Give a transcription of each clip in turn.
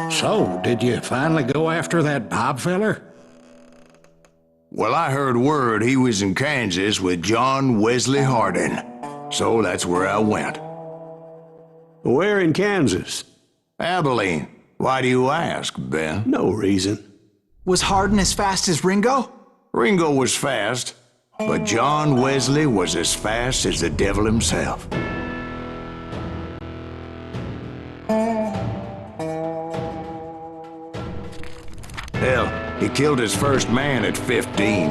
So, did you finally go after that Bob feller? Well, I heard word he was in Kansas with John Wesley Hardin, so that's where I went. Where in Kansas? Abilene. Why do you ask, Ben? No reason. Was Hardin as fast as Ringo? Ringo was fast, but John Wesley was as fast as the devil himself. Hell, he killed his first man at 15.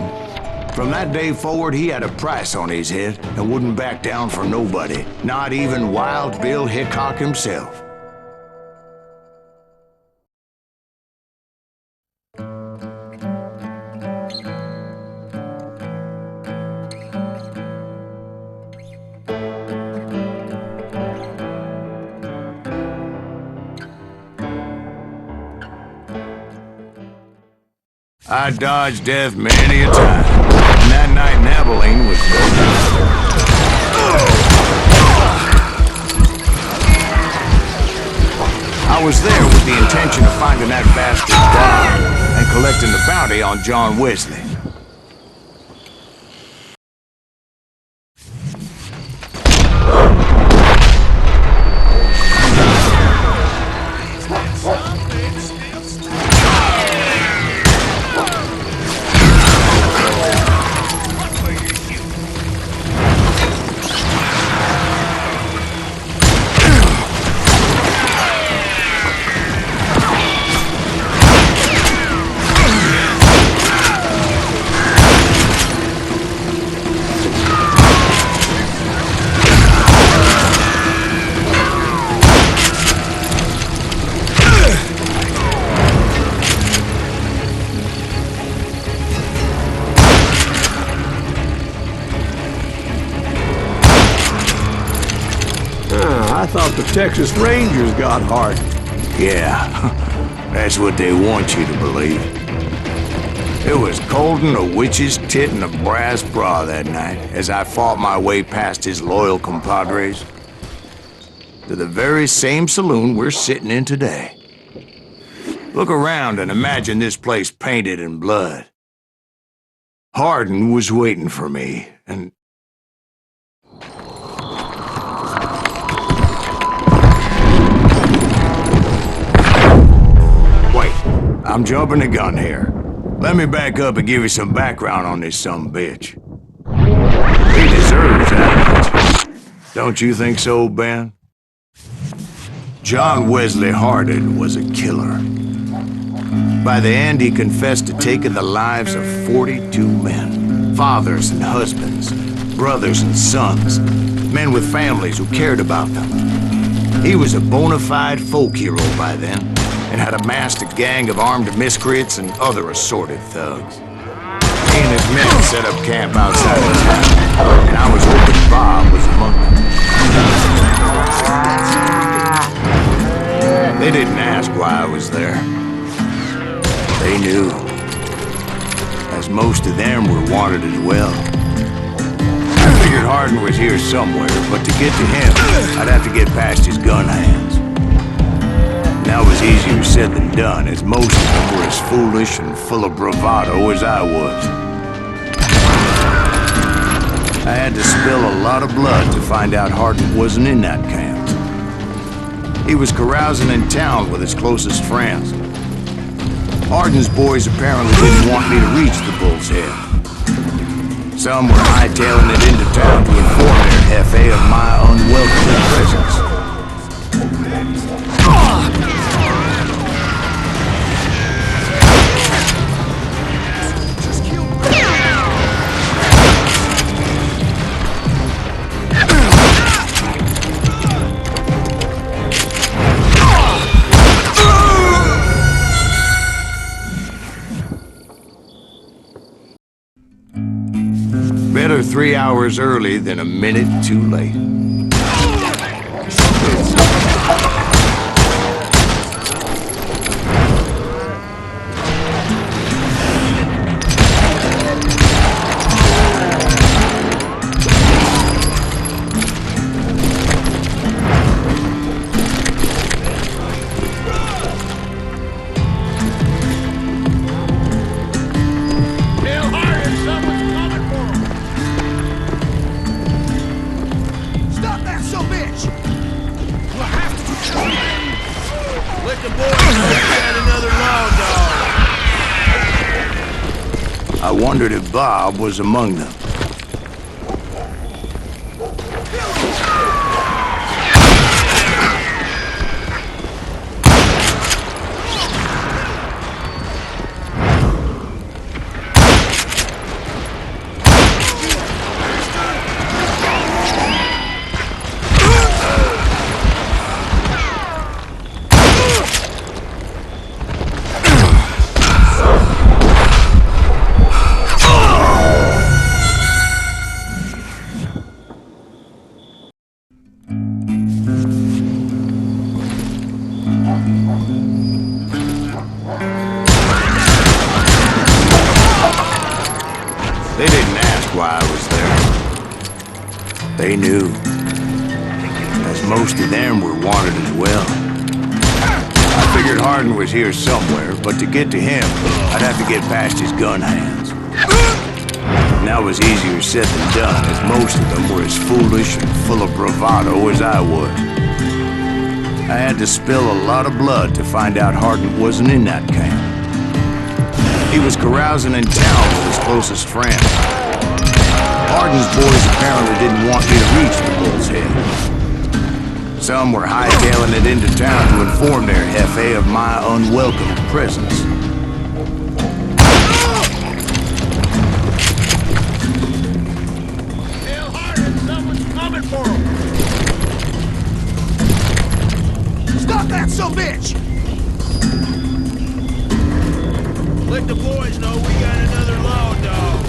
From that day forward, he had a price on his head and wouldn't back down for nobody, not even Wild Bill Hickok himself. I dodged death many a time, and that night in Abilene was I was there with the intention of finding that bastard Bob and collecting the bounty on John Wesley. I thought the Texas Rangers got Hardin. Yeah, that's what they want you to believe. It was coldin' a witch's tit and a brass bra that night as I fought my way past his loyal compadres to the very same saloon we're sitting in today. Look around and imagine this place painted in blood. Hardin was waiting for me, and I'm jumping the gun here. Let me back up and give you some background on this sumbitch. He deserves that. Don't you think so, Ben? John Wesley Hardin was a killer. By the end, he confessed to taking the lives of 42 men. Fathers and husbands, brothers and sons, men with families who cared about them. He was a bona fide folk hero by then, and had amassed a gang of armed miscreants and other assorted thugs. He and his men set up camp outside the town, and I was hoping Bob was among them. They didn't ask why I was there. They knew, as most of them were wanted as well. I figured Hardin was here somewhere, but to get to him, I'd have to get past his gun hands. That was easier said than done, as most of them were as foolish and full of bravado as I was. I had to spill a lot of blood to find out Hardin wasn't in that camp. He was carousing in town with his closest friends. Hardin's boys apparently didn't want me to reach the Bull's Head. Some were hightailing it into town to inform their Hefe of my unwelcome presence. Better 3 hours early than a minute too late. Let the boys know we got another law dog. I wondered if Bob was among them. They didn't ask why I was there. They knew. As most of them were wanted as well. I figured Hardin was here somewhere, but to get to him, I'd have to get past his gun hands. And that was easier said than done, as most of them were as foolish and full of bravado as I was. I had to spill a lot of blood to find out Hardin wasn't in that camp. He was carousing in town with his closest friends. Hardin's boys apparently didn't want me to reach the Bull's Head. Some were hightailing it into town to inform their Hefe of my unwelcome presence. Tell Hardin someone's coming for him! Stop that, so bitch! Let the boys know we got another law dog.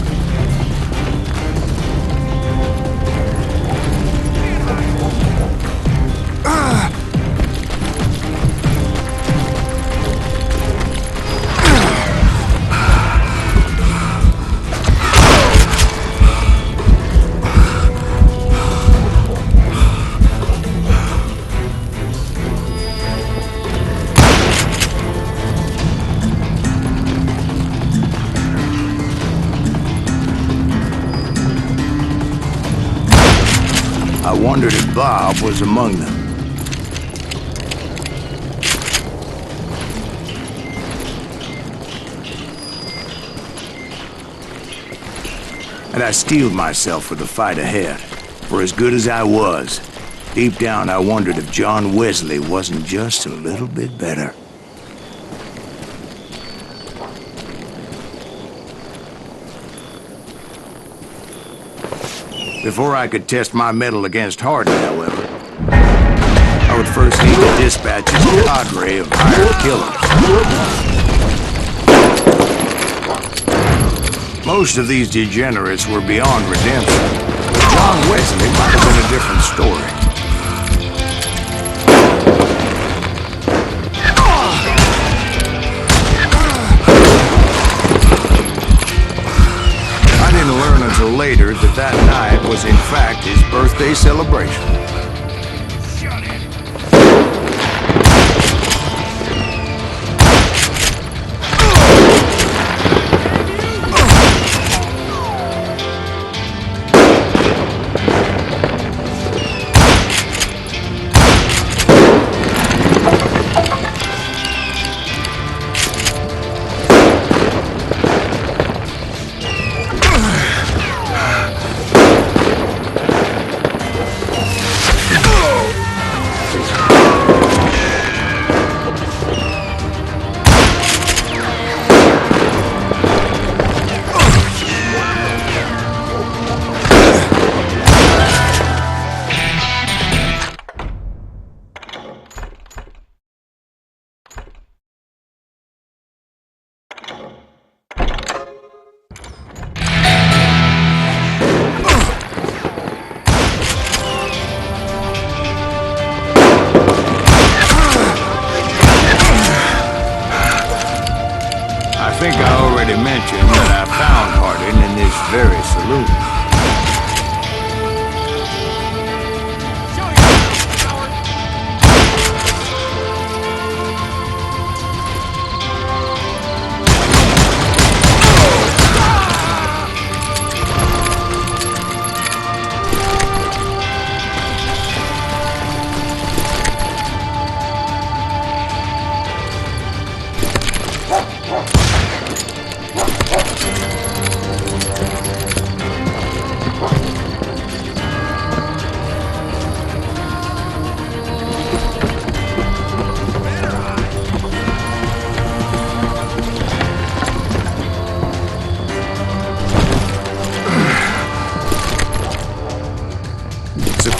I wondered if Bob was among them. And I steeled myself for the fight ahead. For as good as I was, deep down I wondered if John Wesley wasn't just a little bit better. Before I could test my mettle against Hardin, however, I would first need to dispatch his cadre of hired killers. Most of these degenerates were beyond redemption, but John Wesley might have been a different story. I didn't learn until later that that night was in fact his birthday celebration. I think I already mentioned that I found Hardin in this very saloon.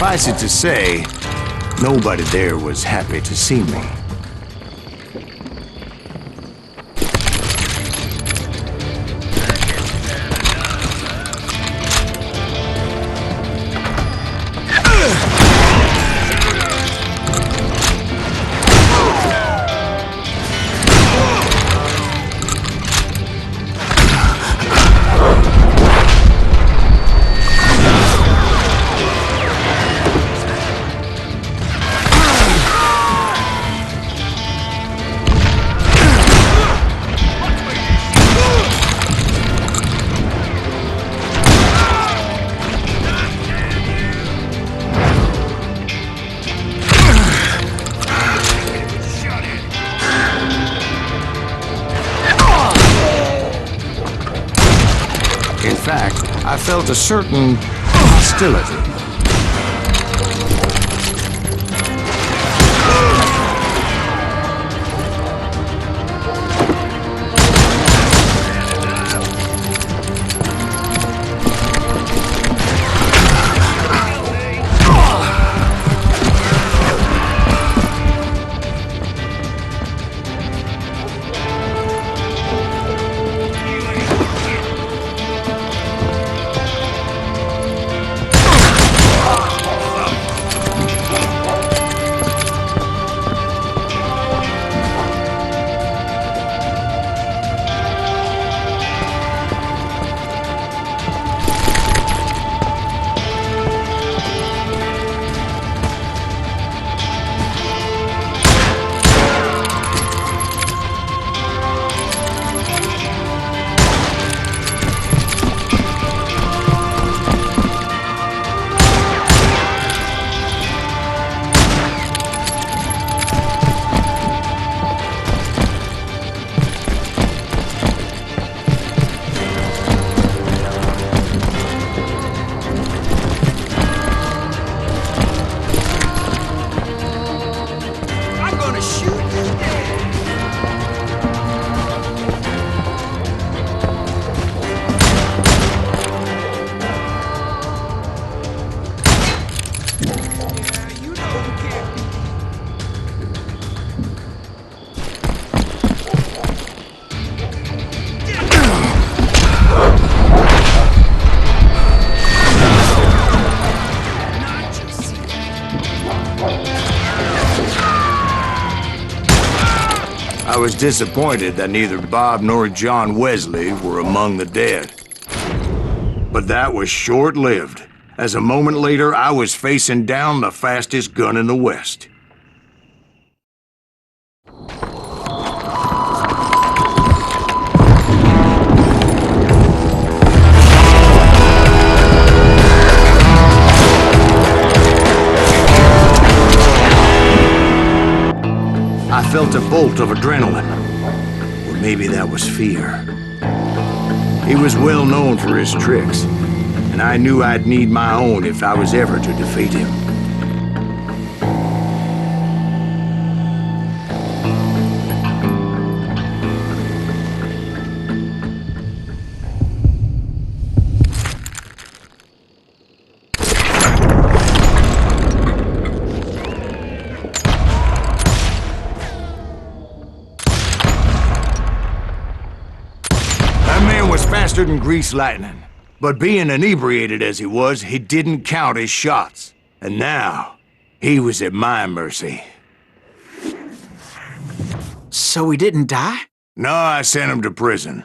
Suffice it to say, nobody there was happy to see me. In fact, I felt a certain hostility. I was disappointed that neither Bob nor John Wesley were among the dead. But that was short-lived, as a moment later I was facing down the fastest gun in the West. I felt a bolt of adrenaline. Or maybe that was fear. He was well known for his tricks, and I knew I'd need my own if I was ever to defeat him. Faster than greased lightning. But being inebriated as he was, he didn't count his shots. And now, he was at my mercy. So he didn't die? No, I sent him to prison.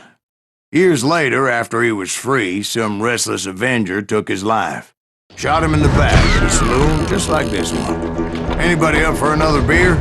Years later, after he was free, some restless Avenger took his life. Shot him in the back in a saloon just like this one. Anybody up for another beer?